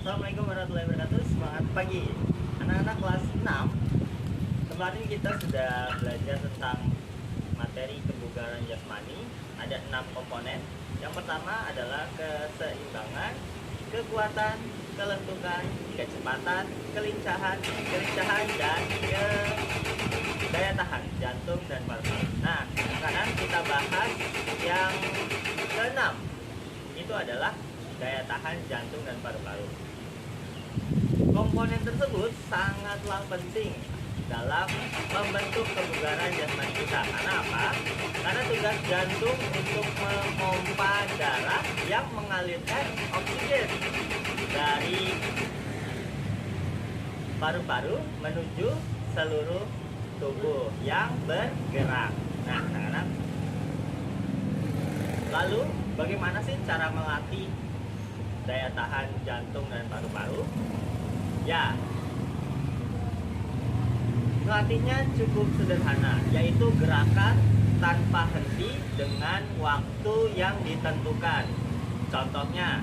Assalamualaikum warahmatullahi wabarakatuh. Semangat pagi anak-anak kelas 6. Kemarin kita sudah belajar tentang materi kebugaran jasmani. Ada 6 komponen. Yang pertama adalah keseimbangan, kekuatan, kelentukan, kecepatan, kelincahan, dan daya tahan jantung dan paru-paru. Nah, sekarang kita bahas yang keenam. Itu adalah daya tahan jantung dan paru-paru. Komponen tersebut sangatlah penting dalam membentuk kebugaran jasmani kita. Karena apa? Karena tugas jantung untuk memompa darah yang mengalirkan oksigen dari paru-paru menuju seluruh tubuh yang bergerak. Nah, anak-anak, lalu bagaimana sih cara melatih daya tahan jantung dan paru-paru? Ya, melatihnya cukup sederhana, yaitu gerakan tanpa henti dengan waktu yang ditentukan. Contohnya,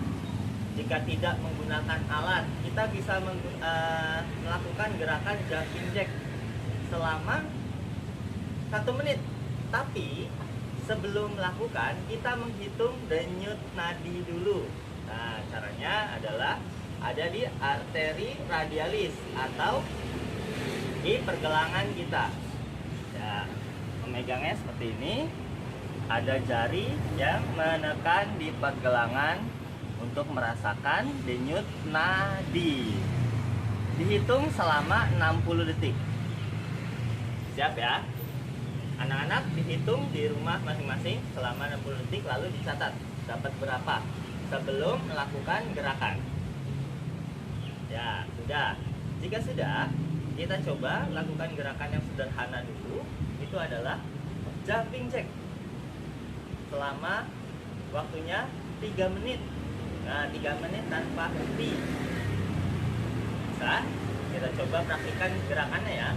jika tidak menggunakan alat, kita bisa melakukan gerakan jumping jack selama 1 menit. Tapi sebelum melakukan, kita menghitung denyut nadi dulu. Nah, caranya adalah ada di arteri radialis atau di pergelangan kita. Ya, memegangnya seperti ini. Ada jari yang menekan di pergelangan untuk merasakan denyut nadi. Dihitung selama 60 detik. Siap ya? Anak-anak dihitung di rumah masing-masing selama 60 detik, lalu dicatat dapat berapa sebelum melakukan gerakan. Ya, sudah. Jika sudah, kita coba lakukan gerakan yang sederhana dulu. Itu adalah jumping jack. Selama waktunya 3 menit. Nah, 3 menit tanpa henti. Bisa? Kita coba praktikkan gerakannya ya.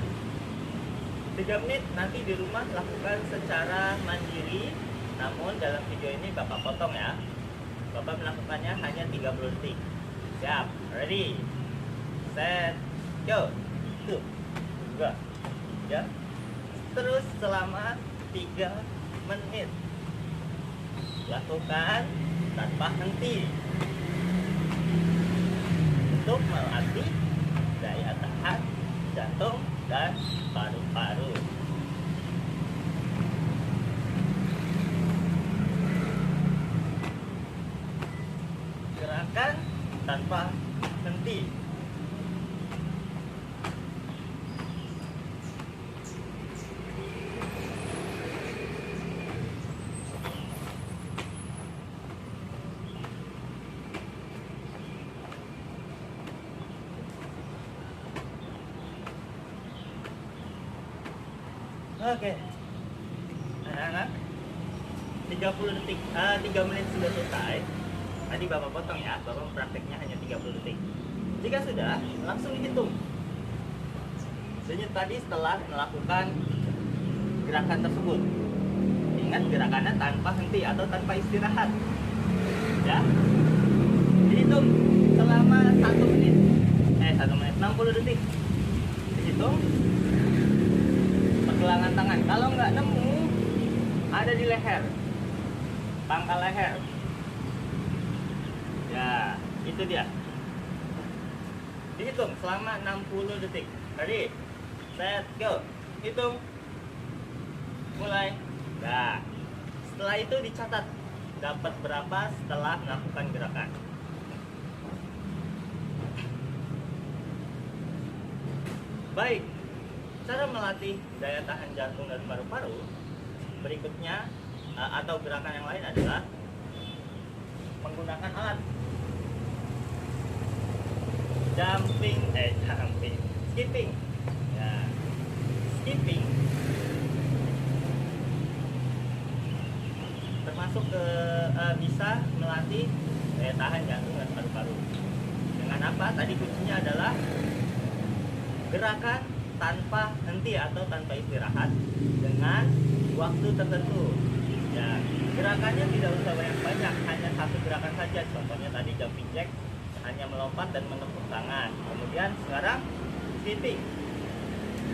3 menit nanti di rumah lakukan secara mandiri. Namun dalam video ini Bapak potong ya. Bapak melakukannya hanya 30 detik. Siap? Ready? Set, go. 1, 2, 3. Terus selama 3 menit. Lakukan tanpa henti untuk melatih daya tahan jantung dan paru-paru. Gerakan tanpa henti. Oke, anak-anak, 30 detik, 3 menit sudah selesai. Tadi Bapak potong ya, Bapak prakteknya hanya 30 detik. Jika sudah, langsung dihitung denyut tadi setelah melakukan gerakan tersebut. Ingat, gerakannya tanpa henti atau tanpa istirahat. Ya, dihitung selama 1 menit, 60 detik. Dihitung pergelangan tangan. Kalau nggak nemu, ada di leher, pangkal leher. Ya, itu dia. Dihitung selama 60 detik. Ready? Set, go. Hitung. Mulai. Nah, setelah itu dicatat dapat berapa setelah melakukan gerakan. Baik. Cara melatih daya tahan jantung dan paru-paru berikutnya atau gerakan yang lain adalah menggunakan alat skipping. Ya, skipping termasuk bisa melatih daya tahan jantung dan paru-paru. Dengan apa? Tadi kuncinya adalah gerakan tanpa henti atau tanpa istirahat dengan waktu tertentu. Ya, gerakannya tidak usah banyak-banyak, hanya satu gerakan saja. Contohnya tadi jumping jack hanya melompat dan menepuk tangan. Kemudian sekarang skipping.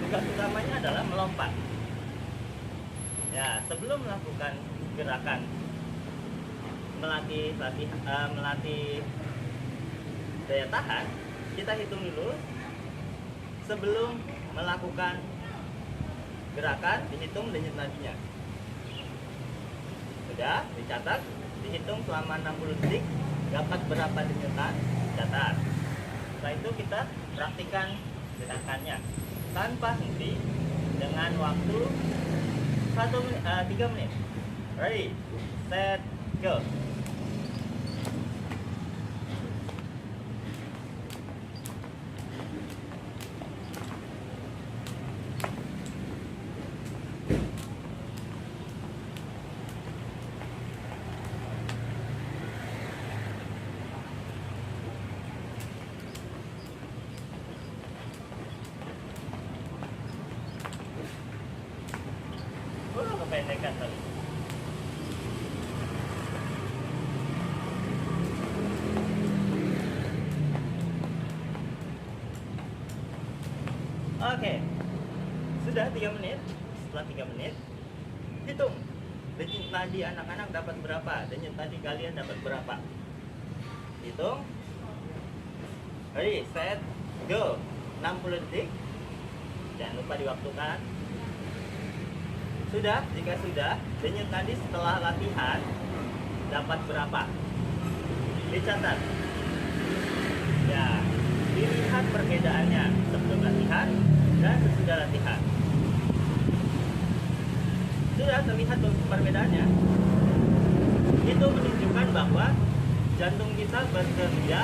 Tugas utamanya adalah melompat. Ya, sebelum melakukan gerakan melatih daya tahan, kita hitung dulu. Sebelum melakukan gerakan, dihitung denyut nadinya. Sudah dicatat, dihitung selama 60 detik dapat berapa denyutan, catat. Setelah itu kita praktikan gerakannya tanpa henti dengan waktu 3 menit. Ready, set, go. Kependekan tadi. Oke, sudah 3 menit. Setelah 3 menit, hitung denyut nadi anak-anak dapat berapa, denyut nadi kalian dapat berapa. Hitung. Ready, set, go. 60 detik. Jangan lupa diwaktukan. Sudah, jika sudah, denyut nadi setelah latihan dapat berapa? Dicatat. Ya, dilihat perbedaannya sebelum latihan dan sesudah latihan. Sudah terlihat perbedaannya. Itu menunjukkan bahwa jantung kita bekerja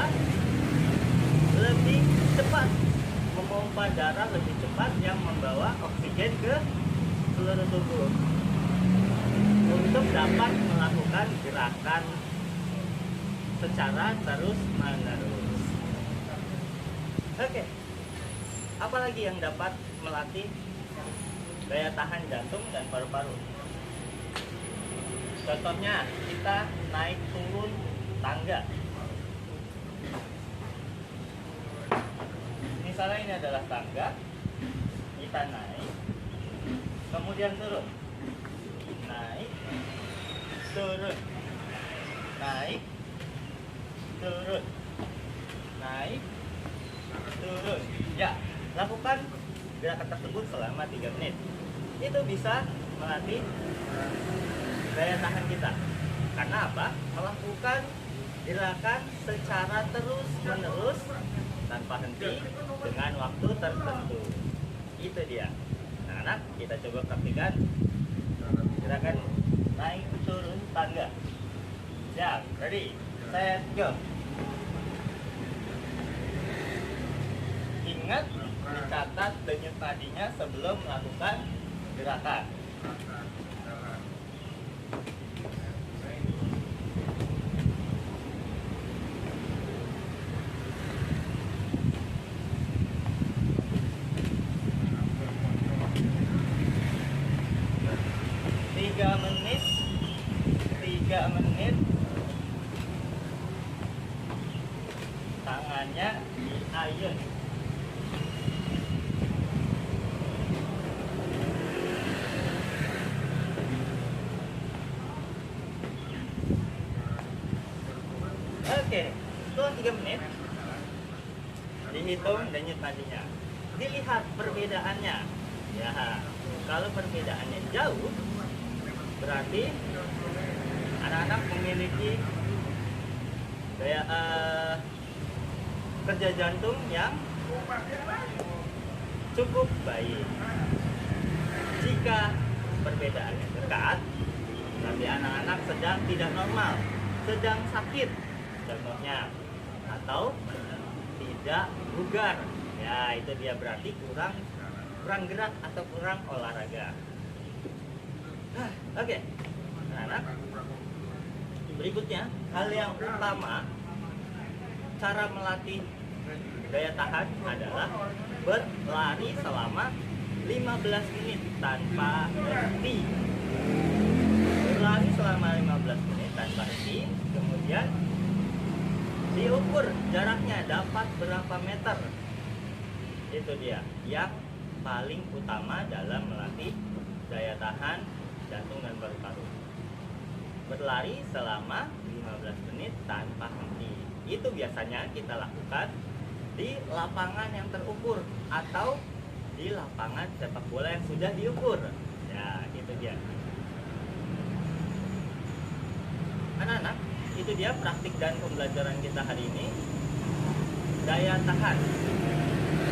lebih cepat, memompa darah lebih cepat yang membawa oksigen ke seluruh tubuh untuk dapat melakukan gerakan secara terus-menerus. Oke, apalagi yang dapat melatih daya tahan jantung dan paru-paru? Contohnya, kita naik turun tangga. Misalnya ini adalah tangga, kita naik, kemudian turun, naik, turun, naik, turun, naik, turun. Ya, lakukan gerakan tersebut selama 3 menit. Itu bisa melatih daya tahan kita. Karena apa? Melakukan gerakan secara terus-menerus tanpa henti dengan waktu tertentu. Itu dia. Anak, kita coba praktikan gerakan naik turun tangga. Siap, ready, set, go. Ingat dicatat denyut nadinya sebelum melakukan gerakan. Tiga menit tangannya diayun. Oke, setelah 3 menit dihitung denyut nadinya, dilihat perbedaannya. Ya, kalau perbedaannya jauh berarti anak-anak memiliki daya kerja jantung yang cukup baik. Jika perbedaannya dekat, berarti anak-anak sedang tidak normal, sedang sakit contohnya, atau tidak bugar. Ya, itu dia berarti kurang gerak atau kurang olahraga. Oke. Anak, berikutnya hal yang utama cara melatih daya tahan adalah berlari selama 15 menit tanpa henti. Berlari selama 15 menit tanpa henti, kemudian diukur jaraknya dapat berapa meter. Itu dia yang paling utama dalam melatih daya tahan jantung dan paru-paru. Berlari selama 15 menit tanpa henti. Itu biasanya kita lakukan di lapangan yang terukur atau di lapangan sepak bola yang sudah diukur. Ya, itu dia. Anak-anak, itu dia praktik dan pembelajaran kita hari ini. Daya tahan,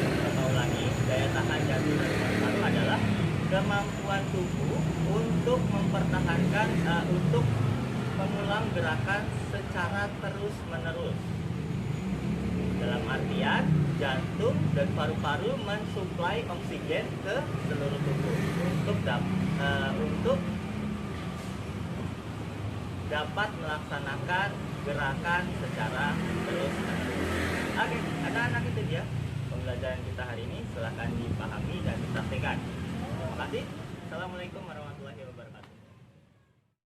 kita ulangi, daya tahan jantung dan paru-paru adalah kemampuan tubuh untuk mempertahankan, untuk mengulang gerakan secara terus-menerus. Dalam artian, jantung dan paru-paru mensuplai oksigen ke seluruh tubuh untuk dapat melaksanakan gerakan secara terus-menerus. Oke, anak-anak, itu dia pembelajaran kita hari ini. Silahkan dipahami dan dipraktikkan. Terima kasih. Assalamualaikum warahmatullahi wabarakatuh.